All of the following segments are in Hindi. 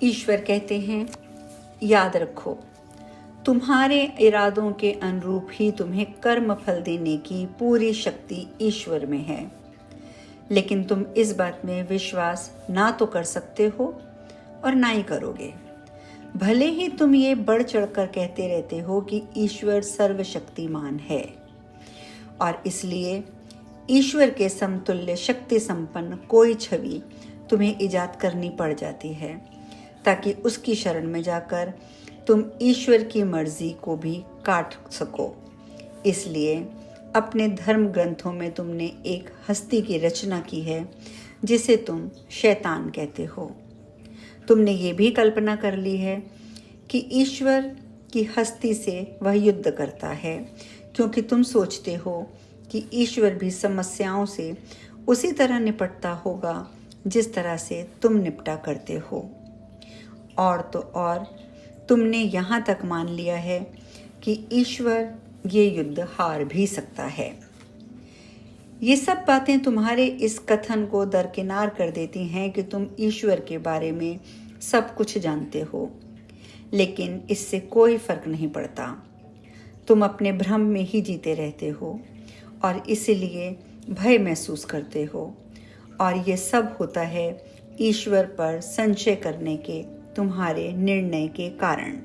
ईश्वर कहते हैं, याद रखो, तुम्हारे इरादों के अनुरूप ही तुम्हें कर्म फल देने की पूरी शक्ति ईश्वर में है। लेकिन तुम इस बात में विश्वास ना तो कर सकते हो और ना ही करोगे। भले ही तुम ये बढ़ चढ़कर कहते रहते हो कि ईश्वर सर्वशक्तिमान है, और इसलिए ईश्वर के समतुल्य शक्ति संपन्न कोई छवि तुम्हें इजाद करनी पड़ जाती है, ताकि उसकी शरण में जाकर तुम ईश्वर की मर्जी को भी काट सको। इसलिए अपने धर्म ग्रंथों में तुमने एक हस्ती की रचना की है जिसे तुम शैतान कहते हो। तुमने ये भी कल्पना कर ली है कि ईश्वर की हस्ती से वह युद्ध करता है, क्योंकि तुम सोचते हो कि ईश्वर भी समस्याओं से उसी तरह निपटता होगा जिस तरह से तुम निपटा करते हो। और तो और तुमने यहाँ तक मान लिया है कि ईश्वर ये युद्ध हार भी सकता है। ये सब बातें तुम्हारे इस कथन को दरकिनार कर देती हैं कि तुम ईश्वर के बारे में सब कुछ जानते हो, लेकिन इससे कोई फर्क नहीं पड़ता। तुम अपने भ्रम में ही जीते रहते हो और इसीलिए भय महसूस करते हो, और ये सब होता है ईश्वर पर संशय करने के तुम्हारे निर्णय के कारण।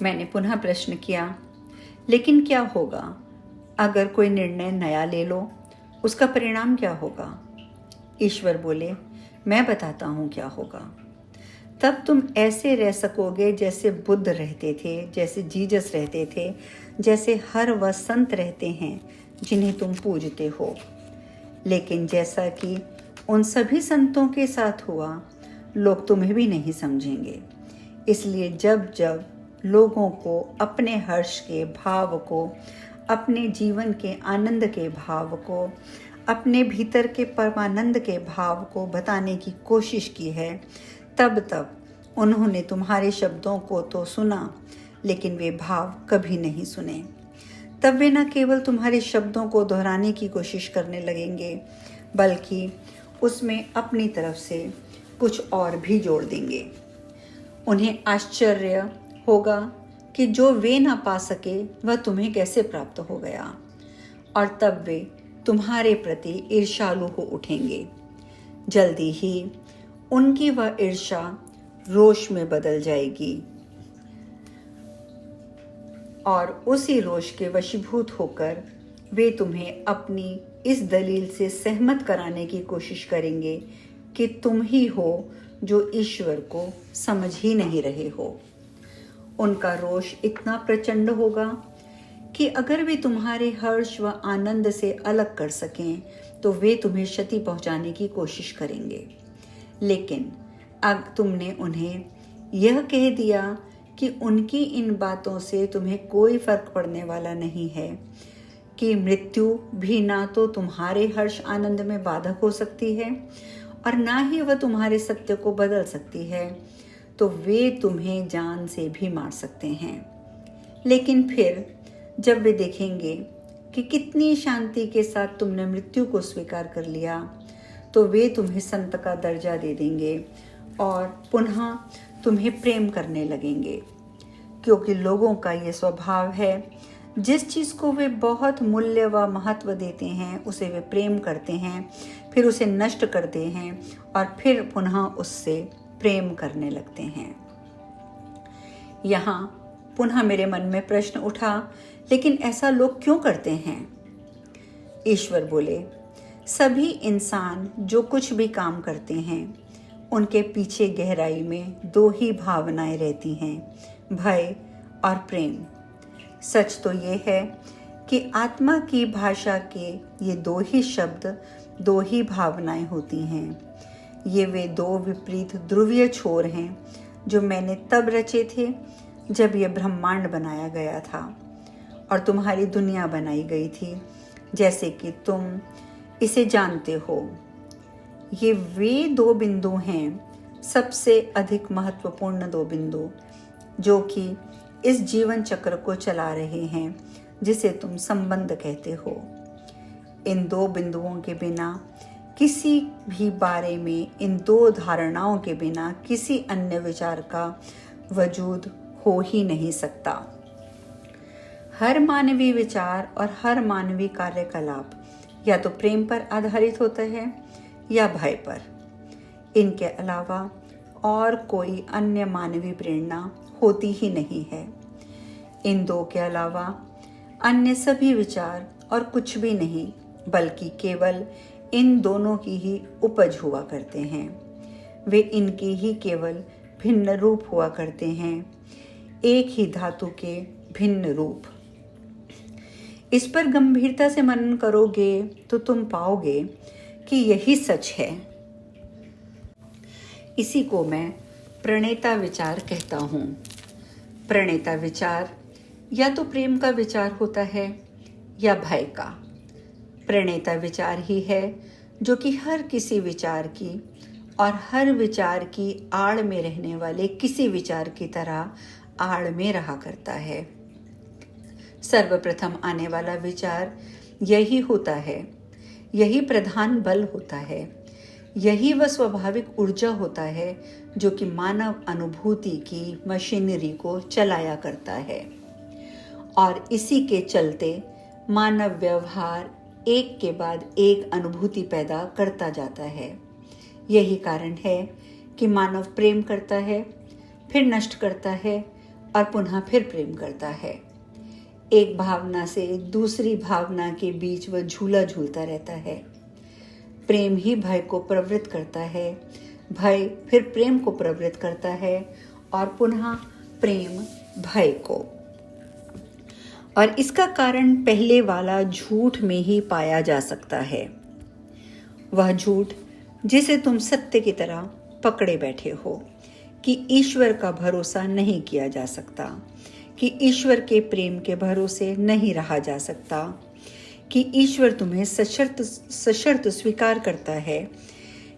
मैंने पुनः प्रश्न किया, लेकिन क्या होगा अगर कोई निर्णय नया ले लो? उसका परिणाम क्या होगा? ईश्वर बोले, मैं बताता हूँ क्या होगा। तब तुम ऐसे रह सकोगे जैसे बुद्ध रहते थे, जैसे जीसस रहते थे, जैसे हर वह संत रहते हैं जिन्हें तुम पूजते हो। लेकिन जैसा कि उन सभी संतों के साथ हुआ, लोग तुम्हें भी नहीं समझेंगे। इसलिए जब जब लोगों को अपने हर्ष के भाव को, अपने जीवन के आनंद के भाव को, अपने भीतर के परमानंद के भाव को बताने की कोशिश की है, तब तब उन्होंने तुम्हारे शब्दों को तो सुना, लेकिन वे भाव कभी नहीं सुने। तब वे न केवल तुम्हारे शब्दों को दोहराने की कोशिश करने लगेंगे, बल्कि उसमें अपनी तरफ से कुछ और भी जोड़ देंगे। उन्हें आश्चर्य होगा कि जो वे ना पा सके वह तुम्हें कैसे प्राप्त हो गया, और तब वे तुम्हारे प्रति ईर्ष्यालु हो उठेंगे। जल्दी ही उनकी वह ईर्ष्या रोष में बदल जाएगी, और उसी रोष के वशीभूत होकर वे तुम्हें अपनी इस दलील से सहमत कराने की कोशिश करेंगे कि तुम ही हो जो ईश्वर को समझ ही नहीं रहे हो। उनका रोष इतना प्रचंड होगा कि अगर वे तुम्हारे हर्ष व आनंद से अलग कर सकें तो वे तुम्हें क्षति पहुंचाने की कोशिश करेंगे। लेकिन अब तुमने उन्हें यह कह दिया कि उनकी इन बातों से तुम्हें कोई फर्क पड़ने वाला नहीं है, कि मृत्यु भी ना तो तुम्हारे हर्ष आनंद में बाधक हो सकती है और ना ही वह तुम्हारे सत्य को बदल सकती है, तो वे तुम्हें जान से भी मार सकते हैं। लेकिन फिर जब वे देखेंगे कि कितनी शांति के साथ तुमने मृत्यु को स्वीकार कर लिया, तो वे तुम्हें संत का दर्जा दे देंगे और पुनः तुम्हें प्रेम करने लगेंगे, क्योंकि लोगों का ये स्वभाव है, जिस चीज़ को वे बहुत मूल्य व महत्व देते हैं उसे वे प्रेम करते हैं, फिर उसे नष्ट करते हैं और फिर पुनः उससे प्रेम करने लगते हैं। यहाँ पुनः मेरे मन में प्रश्न उठा, लेकिन ऐसा लोग क्यों करते हैं? ईश्वर बोले, सभी इंसान जो कुछ भी काम करते हैं उनके पीछे गहराई में दो ही भावनाएं रहती हैं, भय और प्रेम। सच तो ये है कि आत्मा की भाषा के ये दो ही शब्द, दो ही भावनाएं होती हैं। ये वे दो विपरीत ध्रुवीय छोर हैं जो मैंने तब रचे थे जब यह ब्रह्मांड बनाया गया था और तुम्हारी दुनिया बनाई गई थी, जैसे कि तुम इसे जानते हो। ये वे दो बिंदु हैं, सबसे अधिक महत्वपूर्ण दो बिंदु, जो कि इस जीवन चक्र को चला रहे हैं, जिसे तुम संबंध कहते हो। इन दो बिंदुओं के बिना किसी भी बारे में इन दो धारणाओं के बिना किसी अन्य विचार का वजूद हो ही नहीं सकता। हर मानवीय विचार और हर मानवीय कार्यकलाप या तो प्रेम पर आधारित होता है या भय पर। इनके अलावा और कोई अन्य मानवीय प्रेरणा होती ही नहीं है। इन दो के अलावा अन्य सभी विचार और कुछ भी नहीं, बल्कि केवल इन दोनों की ही उपज हुआ करते हैं। वे इनके ही केवल भिन्न रूप हुआ करते हैं, एक ही धातु के भिन्न रूप। इस पर गंभीरता से मनन करोगे तो तुम पाओगे कि यही सच है। इसी को मैं प्रणेता विचार कहता हूँ। प्रणेता विचार या तो प्रेम का विचार होता है या भय का। प्रणेता विचार ही है जो कि हर किसी विचार की और हर विचार की आड़ में रहने वाले किसी विचार की तरह आड़ में रहा करता है। सर्वप्रथम आने वाला विचार यही होता है, यही प्रधान बल होता है, यही वह स्वाभाविक ऊर्जा होता है जो कि मानव अनुभूति की मशीनरी को चलाया करता है। और इसी के चलते मानव व्यवहार एक के बाद एक अनुभूति पैदा करता जाता है। यही कारण है कि मानव प्रेम करता है, फिर नष्ट करता है और पुनः फिर प्रेम करता है। एक भावना से दूसरी भावना के बीच वह झूला झूलता रहता है। प्रेम ही भय को प्रवृत्त करता है, भय फिर प्रेम को प्रवृत्त करता है और पुनः प्रेम भय को। और इसका कारण पहले वाला झूठ में ही पाया जा सकता है। वह झूठ जिसे तुम सत्य की तरह पकड़े बैठे हो कि ईश्वर का भरोसा नहीं किया जा सकता, कि ईश्वर के प्रेम के भरोसे नहीं रहा जा सकता, कि ईश्वर तुम्हें सशर्त स्वीकार करता है,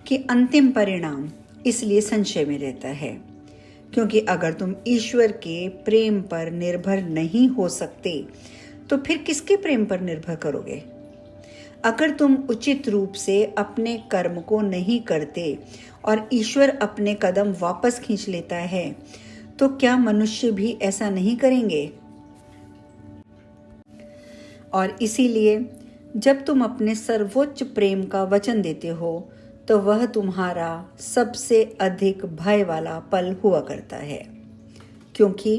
कि अंतिम परिणाम इसलिए संशय में रहता है। क्योंकि अगर तुम ईश्वर के प्रेम पर निर्भर नहीं हो सकते तो फिर किसके प्रेम पर निर्भर करोगे? अगर तुम उचित रूप से अपने कर्म को नहीं करते और ईश्वर अपने कदम वापस खींच लेता है तो क्या मनुष्य भी ऐसा नहीं करेंगे? और इसीलिए जब तुम अपने सर्वोच्च प्रेम का वचन देते हो तो वह तुम्हारा सबसे अधिक भय वाला पल हुआ करता है। क्योंकि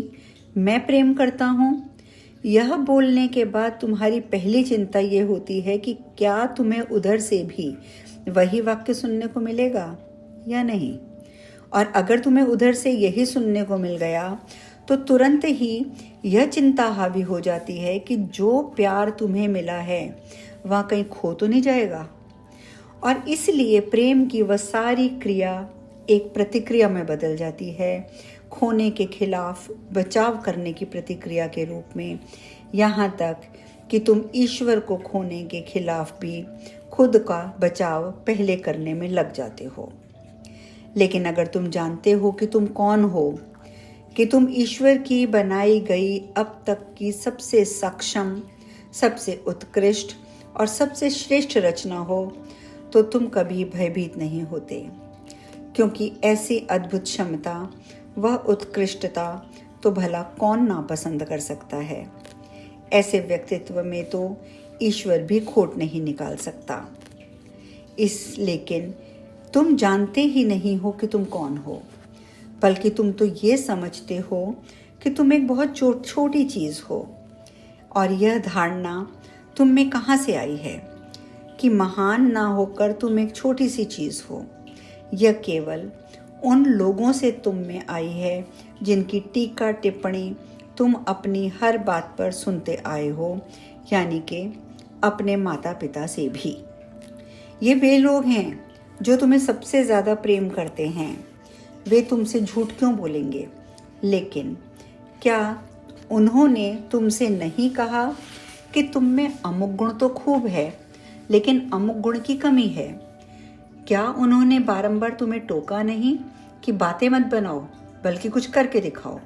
मैं प्रेम करता हूँ, यह बोलने के बाद तुम्हारी पहली चिंता ये होती है कि क्या तुम्हें उधर से भी वही वाक्य सुनने को मिलेगा या नहीं। और अगर तुम्हें उधर से यही सुनने को मिल गया तो तुरंत ही यह चिंता हावी हो जाती है कि जो प्यार तुम्हें मिला है वह कहीं खो तो नहीं जाएगा। और इसलिए प्रेम की वह सारी क्रिया एक प्रतिक्रिया में बदल जाती है, खोने के खिलाफ बचाव करने की प्रतिक्रिया के रूप में, यहाँ तक कि तुम ईश्वर को खोने के खिलाफ भी खुद का बचाव पहले करने में लग जाते हो। लेकिन अगर तुम जानते हो कि तुम कौन हो, कि तुम ईश्वर की बनाई गई अब तक की सबसे सक्षम, सबसे उत्कृष्ट और सबसे श्रेष्ठ रचना हो, तो तुम कभी भयभीत नहीं होते। क्योंकि ऐसी अद्भुत क्षमता वह उत्कृष्टता तो भला कौन नापसंद कर सकता है। ऐसे व्यक्तित्व में तो ईश्वर भी खोट नहीं निकाल सकता। लेकिन तुम जानते ही नहीं हो कि तुम कौन हो, बल्कि तुम तो ये समझते हो कि तुम एक बहुत छोटी चीज़ हो। और यह धारणा तुम में कहाँ से आई है कि महान ना होकर तुम एक छोटी सी चीज़ हो? यह केवल उन लोगों से तुम में आई है जिनकी टीका टिप्पणी तुम अपनी हर बात पर सुनते आए हो, यानी कि अपने माता पिता से भी। ये वे लोग हैं जो तुम्हें सबसे ज़्यादा प्रेम करते हैं। वे तुमसे झूठ क्यों बोलेंगे? लेकिन क्या उन्होंने तुमसे नहीं कहा कि तुम में अमुक गुण तो खूब है लेकिन अमुक गुण की कमी है? क्या उन्होंने बारंबार तुम्हें टोका नहीं कि बातें मत बनाओ बल्कि कुछ करके दिखाओ?